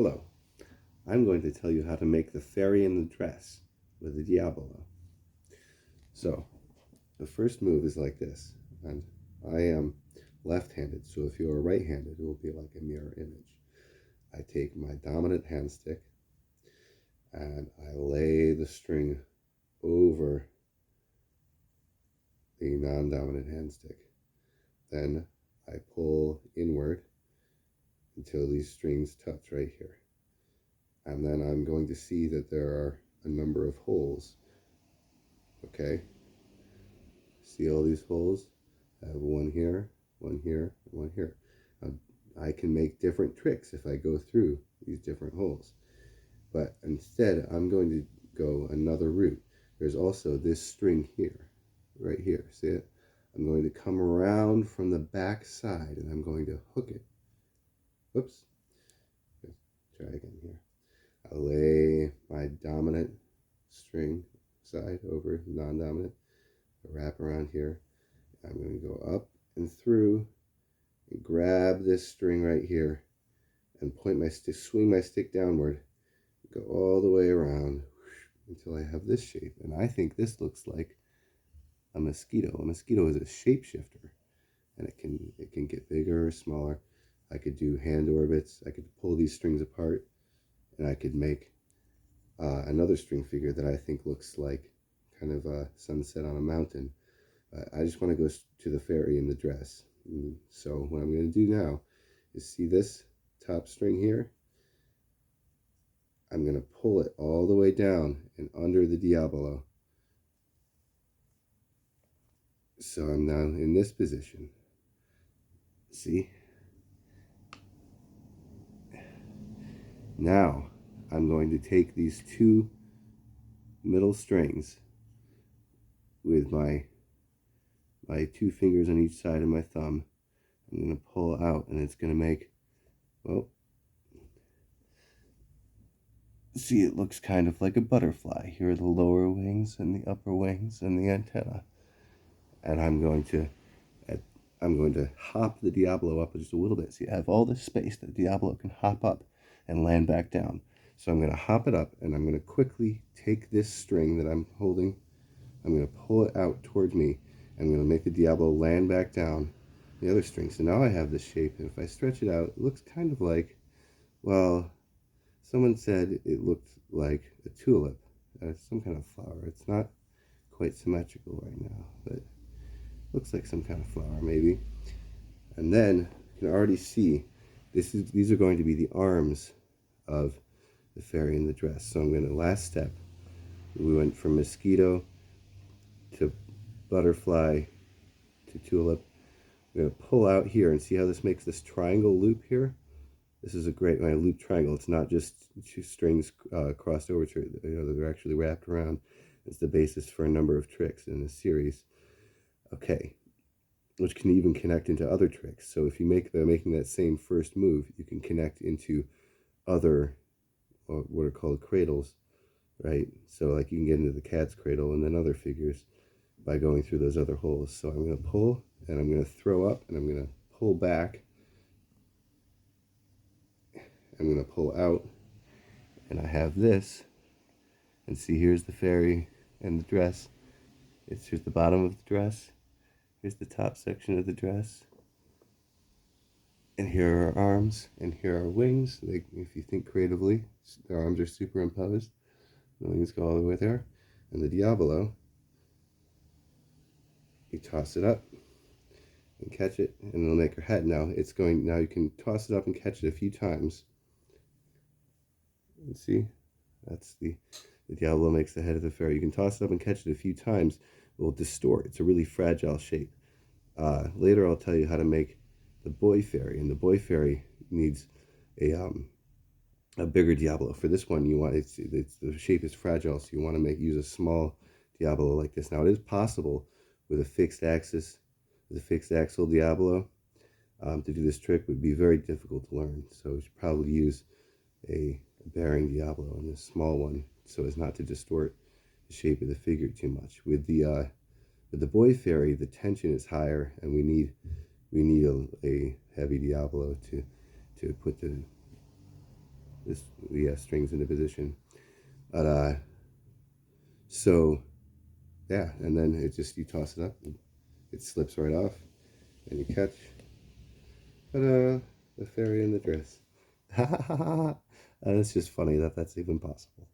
Hello, I'm going to tell you how to make the fairy in the dress with the Diabolo. So, the first move is like this, and I am left-handed, so if you are right-handed, it will be like a mirror image. I take my dominant hand stick, and I lay the string over the non-dominant hand stick. Then I pull inward until these strings touch right here. And then I'm going to see that there are a number of holes. Okay, see all these holes? I have one here, one here, and one here. I can make different tricks if I go through these different holes. But instead, I'm going to go another route. There's also this string here, right here. See it? I'm going to come around from the back side and I'm going to hook it. Whoops. Let's try again here. I lay my dominant string side over non-dominant. Wrap around here. I'm going to go up and through and grab this string right here and point my stick, swing my stick downward, go all the way around until I have this shape. And I think this looks like a mosquito. A mosquito is a shapeshifter, and it can get bigger or smaller. I could do hand orbits. I could pull these strings apart, and I could make another string figure that I think looks like kind of a sunset on a mountain. I just want to go to the fairy in the dress. So what I'm going to do now is see this top string here. I'm going to pull it all the way down and under the Diabolo. So I'm now in this position. See? Now I'm going to take these two middle strings with my two fingers on each side of my thumb. I'm going to pull out, and it's going to make, well, see, it looks kind of like a butterfly. Here are the lower wings and the upper wings and the antenna. And I'm going to hop the Diabolo up just a little bit. So you have all this space that Diabolo can hop up and land back down. So I'm going to hop it up, and I'm going to quickly take this string that I'm holding. I'm going to pull it out towards me. I'm going to make the Diabolo land back down the other string. So now I have this shape, and if I stretch it out, it looks kind of like, well, someone said it looked like a tulip, some kind of flower. It's not quite symmetrical right now, but looks like some kind of flower maybe. And then you can already see these are going to be the arms of the fairy in the dress. So I'm going to, last step, we went from mosquito to butterfly to tulip. I'm going to pull out here and see how this makes this triangle loop here. This is a great loop triangle. It's not just two strings crossed over to, they're actually wrapped around. It's the basis for a number of tricks in this series. Okay, which can even connect into other tricks. So if you making that same first move, you can connect into other what are called cradles, right? So like you can get into the cat's cradle and then other figures by going through those other holes. So I'm going to pull, and I'm going to throw up, and I'm going to pull back. I'm going to pull out, and I have this. And see, here's the fairy and the dress. Here's the bottom of the dress. Here's the top section of the dress. And here are arms, and here are wings. If you think creatively, the arms are superimposed. The wings go all the way there. And the Diabolo, you toss it up and catch it, and it'll make her head. Now you can toss it up and catch it a few times. And see, that's the Diabolo makes the head of the fairy. You can toss it up and catch it a few times. It will distort. It's a really fragile shape. Later I'll tell you how to make the boy fairy, and the boy fairy needs a bigger Diabolo. For this one, you want the shape is fragile, so you want to use a small Diabolo like this. Now it is possible with a fixed axis, with a fixed axle Diabolo, to do this trick would be very difficult to learn. So you should probably use a bearing Diabolo and this small one, so as not to distort the shape of the figure too much. With the boy fairy, the tension is higher, and we need a heavy Diabolo to put the the strings into position. But so yeah, and then it just, you toss it up, and it slips right off, and you catch. Ta-da! The fairy in the dress. And it's just funny that that's even possible.